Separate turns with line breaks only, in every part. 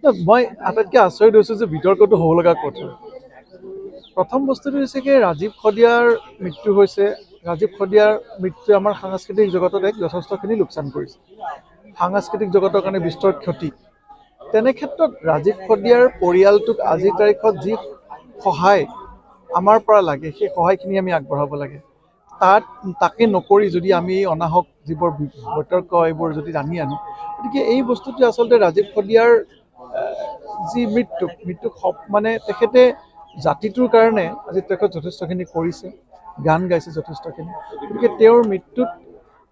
মই আটাইতকৈ আচৰিত হৈছোঁ যে বিতৰ্কটো হ'ব লগা কথা। প্ৰথম বস্তুটো হৈছে কি ৰাজীৱ খদিয়াৰ মৃত্যু হৈছে। ৰাজীৱ খদিয়াৰ মৃত্যুৱে আমাৰ সাংস্কৃতিক জগতত এক যথেষ্টখিনি লোকচান কৰিছে। সাংস্কৃতিক জগতৰ কাৰণে বিস্তৰ ক্ষতি। তেনে ক্ষেত্ৰত ৰাজীৱ খদিয়াৰ পৰিয়ালটোক আজিৰ তাৰিখত যি সহায় আমাৰ পৰা লাগে সেই সহায়খিনি আমি আগবঢ়াব লাগে। তাকে নকৰি যদি আমি অনাহক যিবোৰ বিতৰ্ক এইবোৰ যদি টানি আনো, গতিকে এই বস্তুটোৱে আচলতে ৰাজীৱ খদিয়াৰ যি মৃত্যুক মানে তেখেতে জাতিটোৰ কাৰণে আজি তেখেত যথেষ্টখিনি কৰিছে, গান গাইছে যথেষ্টখিনি। গতিকে তেওঁৰ মৃত্যুত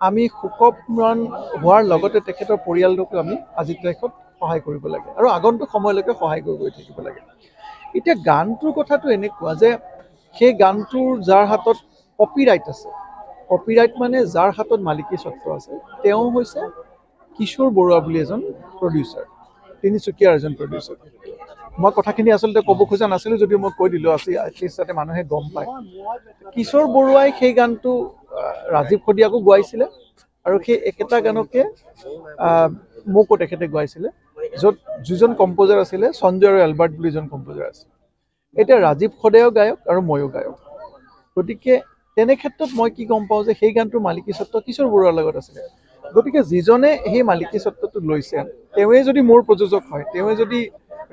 আমি শোকমৰণ হোৱাৰ লগতে তেখেতৰ পৰিয়ালটোকো আমি আজিৰ তাৰিখত সহায় কৰিব লাগে আৰু আগন্তুক সময়লৈকে সহায় কৰি গৈ থাকিব লাগে। এতিয়া গানটোৰ কথাটো এনেকুৱা যে সেই গানটোৰ যাৰ হাতত কপিৰাইট আছে, কপিৰাইট মানে যাৰ হাতত মালিকী স্বত্ব আছে, তেওঁ হৈছে কিশোৰ বৰুৱা বুলি এজন প্ৰডিউচাৰ, তিনিচুকীয়াৰ এজন প্ৰডিউচাৰ। মই কথাখিনি আচলতে ক'ব খোজা নাছিলোঁ যদিও মই কৈ দিলোঁ, এটলিষ্ট যাতে মানুহে গম পায়। কিশোৰ বৰুৱাই সেই গানটো ৰাজীৱ খদিয়াকো গোৱাইছিলে আৰু সেই একেটা গানকে মোকো তেখেতে গোৱাইছিলে, য'ত যিজন কম্প'জাৰ আছিলে সঞ্জয় আৰু এলবাৰ্ট বুলি এজন কম্প'জাৰ আছিল। এতিয়া ৰাজীৱ খদিয়াও গায়ক আৰু ময়ো গায়ক। গতিকে তেনে ক্ষেত্ৰত মই কি গম পাওঁ যে সেই গানটোৰ মালিকী স্বত্ব কিশোৰ বৰুৱাৰ লগত আছিলে। গতিকে যিজনে সেই মালিকী স্বত্বটো লৈছে, তেওঁৱে যদি মোৰ প্ৰযোজক হয়, তেওঁৱে যদি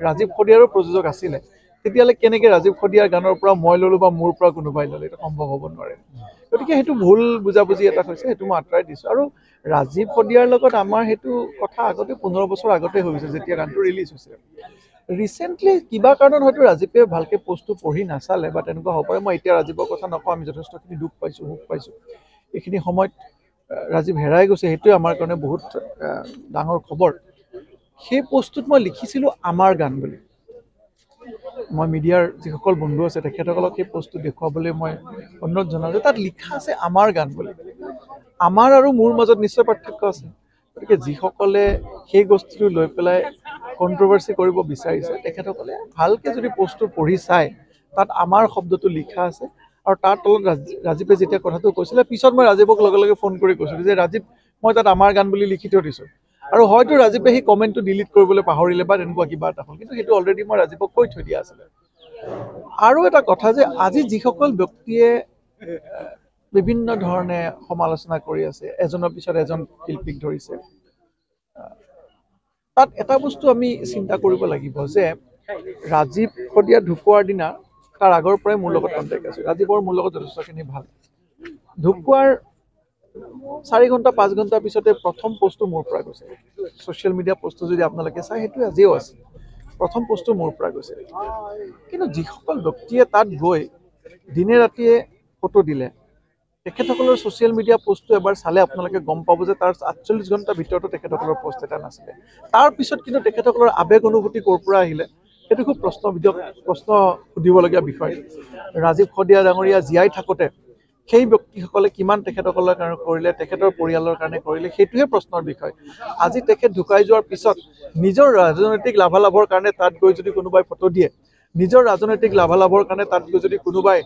ৰাজীৱ খদিয়াৰো প্ৰযোজক আছিলে, তেতিয়াহ'লে কেনেকৈ ৰাজীৱ খদিয়াৰ গানৰ পৰা মই ল'লোঁ বা মোৰ পৰা কোনোবাই ল'লে? এইটো সম্ভৱ হ'ব নোৱাৰে। গতিকে সেইটো ভুল বুজাবুজি এটা হৈছে, সেইটো মই আঁতৰাই দিছোঁ। আৰু ৰাজীৱ খদিয়াৰ লগত আমাৰ সেইটো কথা আগতে 15 বছৰ আগতে হৈ গৈছে, যেতিয়া গানটো ৰিলিজ হৈছে। ৰিচেণ্টলি কিবা কাৰণত হয়তো ৰাজীৱে ভালকৈ পষ্টটো পঢ়ি নাচালে বা তেনেকুৱা হ'ব পাৰে। মই এতিয়া ৰাজীৱৰ কথা নকওঁ, আমি যথেষ্টখিনি দুখ পাইছোঁ, সুখ পাইছোঁ। এইখিনি সময়ত ৰাজীৱ হেৰাই গৈছে, সেইটোৱে আমাৰ কাৰণে বহুত ডাঙৰ খবৰ। সেই পষ্টটোত মই লিখিছিলোঁ আমাৰ গান বুলি। মই মিডিয়াৰ যিসকল বন্ধু আছে তেখেতসকলক সেই পষ্টটো দেখুৱাবলৈ মই অনুৰোধ জনাওঁ যে তাত লিখা আছে আমাৰ গান বুলি। আমাৰ আৰু মোৰ মাজত নিশ্চয় পাৰ্থক্য আছে। গতিকে যিসকলে সেই বস্তুটো লৈ পেলাই কণ্ট্ৰভাৰ্চি কৰিব বিচাৰিছে, তেখেতসকলে ভালকৈ যদি পষ্টটো পঢ়ি চায়, তাত আমাৰ শব্দটো লিখা আছে। আৰু তাৰ তলত ৰাজীৱে যেতিয়া কথাটো কৈছিলে, পিছত মই ৰাজীৱক লগে লগে ফোন কৰি কৈছিলোঁ যে ৰাজীৱ, মই তাত আমাৰ গান বুলি লিখি থৈ দিছোঁ। আৰু হয়তো ৰাজীৱে সেই কমেণ্টটো ডিলিট কৰিবলৈ পাহৰিলে বা তেনেকুৱা কিবা এটা হ'ল, কিন্তু সেইটো অলৰেডি মই ৰাজীৱক কৈ থৈ দিয়া আছিলে। আৰু এটা কথা যে আজি যিসকল ব্যক্তিয়ে বিভিন্ন ধৰণে সমালোচনা কৰি আছে, এজনৰ পিছত এজন শিল্পীক ধৰিছে, তাত এটা বস্তু আমি চিন্তা কৰিব লাগিব যে ৰাজীৱ খদিয়া ঢুকোৱাৰ দিনা তাৰ আগৰ পৰাই মোৰ লগত কণ্টেক্ট আছে। ৰাজীৱৰ মোৰ লগত যথেষ্টখিনি ভাল। ঢুকোৱাৰ 4 ঘণ্টা 5 ঘণ্টাৰ পিছতে প্ৰথম পষ্টটো মোৰ পৰা গৈছে। ছ'চিয়েল মিডিয়া পষ্টটো যদি আপোনালোকে চাই, সেইটো আজিও আছে। প্ৰথম পষ্টটো মোৰ পৰা গৈছে। কিন্তু যিসকল ব্যক্তিয়ে তাত গৈ দিনে ৰাতিয়ে ফটো দিলে, তেখেতসকলৰ ছ'চিয়েল মিডিয়া পষ্টটো এবাৰ চালে আপোনালোকে গম পাব যে তাৰ 48 ঘণ্টাৰ ভিতৰতো তেখেতসকলৰ পষ্ট এটা নাছিলে। তাৰপিছত কিন্তু তেখেতসকলৰ আৱেগ অনুভূতি ক'ৰ পৰা আহিলে, সেইটো খুব প্ৰশ্ন সুধিবলগীয়া বিষয়। ৰাজীৱ খদিয়া ডাঙৰীয়া জীয়াই থাকোঁতে সেই ব্যক্তিসকলে কিমান তেখেতসকলৰ কাৰণে কৰিলে, তেখেতৰ পৰিয়ালৰ কাৰণে কৰিলে, সেইটোহে প্ৰশ্নৰ বিষয়। আজি তেখেত ঢুকাই যোৱাৰ পিছত নিজৰ ৰাজনৈতিক লাভালাভৰ কাৰণে তাত গৈ যদি কোনোবাই ফটো দিয়ে, নিজৰ ৰাজনৈতিক লাভালাভৰ কাৰণে তাত গৈ যদি কোনোবাই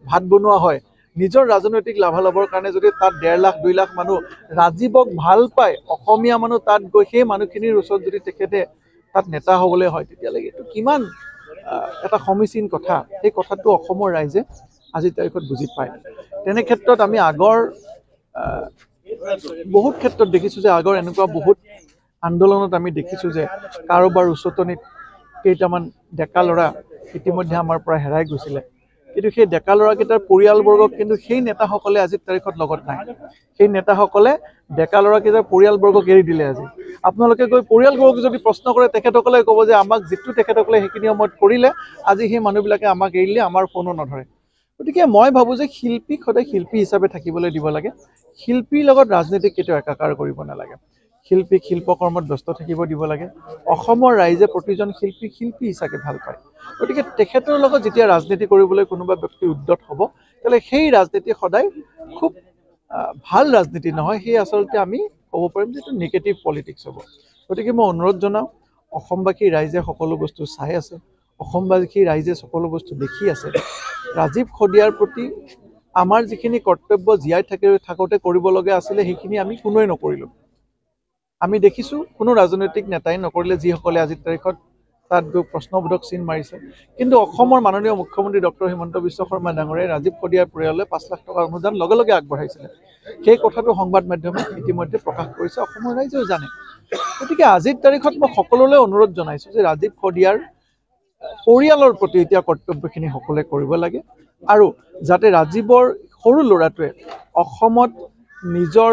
ভাত বনোৱা হয়, নিজৰ ৰাজনৈতিক লাভালাভৰ কাৰণে যদি তাত 1.5 লাখ 2 লাখ মানুহ ৰাজীৱক ভাল পায়, অসমীয়া মানুহ তাত গৈ সেই মানুহখিনিৰ ওচৰত যদি তেখেতে তাত নেতা হ'বলৈ হয়, তেতিয়াহ'লে এইটো কিমান এটা সমীচীন কথা। সেই কথাটো অসমৰ ৰাইজে আজিৰ তাৰিখত বুজি পায়। তেনে ক্ষেত্ৰত আমি আগৰ বহুত ক্ষেত্ৰত দেখিছোঁ যে আগৰ এনেকুৱা বহুত আন্দোলনত আমি দেখিছোঁ যে কাৰোবাৰ উচতনিত কেইটামান ডেকা ল'ৰা ইতিমধ্যে আমাৰ পৰা হেৰাই গৈছিলে, কিন্তু সেই ডেকা ল'ৰাকেইটাৰ পৰিয়ালবৰ্গক কিন্তু সেই নেতাসকলে আজিৰ তাৰিখত লগত নাই। সেই নেতাসকলে ডেকা ল'ৰাকেইটাৰ পৰিয়ালবৰ্গক এৰি দিলে। আজি আপোনালোকে গৈ পৰিয়ালবৰ্গক যদি প্ৰশ্ন কৰে, তেখেতসকলে ক'ব যে আমাক যিটো তেখেতসকলে সেইখিনি সময়ত কৰিলে, আজি সেই মানুহবিলাকে আমাক এৰিলে, আমাৰ ফোনো নধৰে। গতিকে মই ভাবোঁ যে শিল্পীক সদায় শিল্পী হিচাপে থাকিবলৈ দিব লাগে। শিল্পীৰ লগত ৰাজনীতিক কেতিয়াও একাকাৰ কৰিব নালাগে। শিল্পীক শিল্পকৰ্মত ব্যস্ত থাকিব দিব লাগে। অসমৰ ৰাইজে প্ৰতিজন শিল্পী হিচাপে ভাল পায়। গতিকে তেখেতৰ লগত যেতিয়া ৰাজনীতি কৰিবলৈ কোনোবা ব্যক্তি উদ্যত হ'ব, তেতিয়াহ'লে সেই ৰাজনীতি সদায় খুব ভাল ৰাজনীতি নহয়, সেই আচলতে আমি ক'ব পাৰিম যে এইটো নিগেটিভ পলিটিক্স হ'ব। গতিকে মই অনুৰোধ জনাওঁ, অসমবাসী ৰাইজে সকলো বস্তু চাই আছে, অসমবাসী ৰাইজে সকলো বস্তু দেখি আছে। ৰাজীৱ খদিয়াৰ প্ৰতি আমাৰ যিখিনি কৰ্তব্য জীয়াই থাকোঁতে কৰিবলগীয়া আছিলে, সেইখিনি আমি কোনোৱে নকৰিলোঁ। আমি দেখিছোঁ কোনো ৰাজনৈতিক নেতাই নকৰিলে, যিসকলে আজিৰ তাৰিখত তাত গৈ প্ৰশ্নবোধক চিন মাৰিছে কিন্তু অসমৰ মাননীয় মুখ্যমন্ত্ৰী ডক্টৰ হিমন্ত বিশ্ব শৰ্মা ডাঙৰীয়াই ৰাজীৱ শদিয়াৰ পৰিয়াললৈ 5 লাখ টকাৰ অনুদান লগে লগে আগবঢ়াইছিলে সেই কথাটো সংবাদ মাধ্যমে ইতিমধ্যে প্ৰকাশ কৰিছে অসমৰ ৰাইজেও জানে গতিকে আজিৰ তাৰিখত মই সকলোলৈ অনুৰোধ জনাইছোঁ যে ৰাজীৱ শদিয়াৰ পৰিয়ালৰ প্ৰতি এতিয়া কৰ্তব্যখিনি সকলোৱে কৰিব লাগে আৰু যাতে ৰাজীৱৰ সৰু ল'ৰাটোৱে অসমত নিজৰ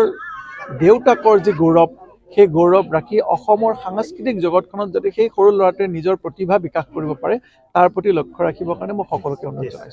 দেউতাকৰ যি গৌৰৱ সেই গৌৰৱ ৰাখি অসমৰ সাংস্কৃতিক জগতখনত যাতে সেই সৰু ল'ৰাটোৱে নিজৰ প্ৰতিভা বিকাশ কৰিব পাৰে তাৰ প্ৰতি লক্ষ্য ৰাখিবৰ কাৰণে মই সকলোকে অনুৰোধ জনাইছোঁ